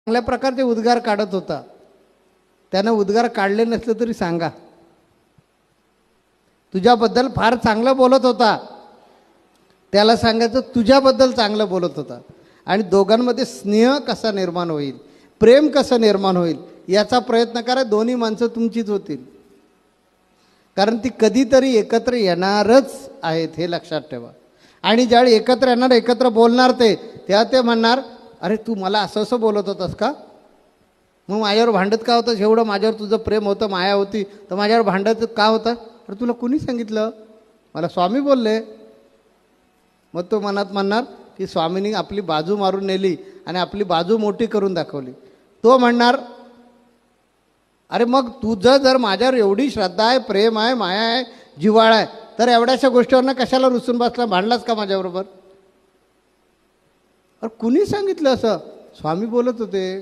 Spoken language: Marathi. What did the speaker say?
चांगल्या प्रकारचे उद्गार काढत होता. त्यानं उद्गार काढले नसले तरी सांगा. तुझ्याबद्दल फार चांगलं बोलत होता, त्याला सांगायचं तुझ्याबद्दल चांगलं बोलत होता. आणि दोघांमध्ये स्नेह कसा निर्माण होईल, प्रेम कसं निर्माण होईल याचा प्रयत्न करा. दोन्ही माणसं तुमचीच होतील, कारण ती कधीतरी एकत्र येणारच आहेत हे लक्षात ठेवा. आणि ज्यावेळी एकत्र येणार, एकत्र बोलणार तेव्हा ते म्हणणार, अरे तू मला असं असं बोलत होतास का, मग माझ्यावर भांडत का होतं, एवढं माझ्यावर तुझं प्रेम होतं, माया होती, तर माझ्यावर भांडत का होतं. अरे तुला कुणी सांगितलं, मला स्वामी बोलले. मग तो मनात म्हणणार की स्वामींनी आपली बाजू मारून नेली आणि आपली बाजू मोठी करून दाखवली. तो म्हणणार, अरे मग तुझं जर माझ्यावर एवढी श्रद्धा आहे, प्रेम आहे, माया आहे, जिव्हाळा आहे, तर एवढ्याशा गोष्टीवरनं कशाला रुसून बसला, भांडलास का माझ्याबरोबर. अरे कुणी सांगितलं असं, स्वामी बोलत होते.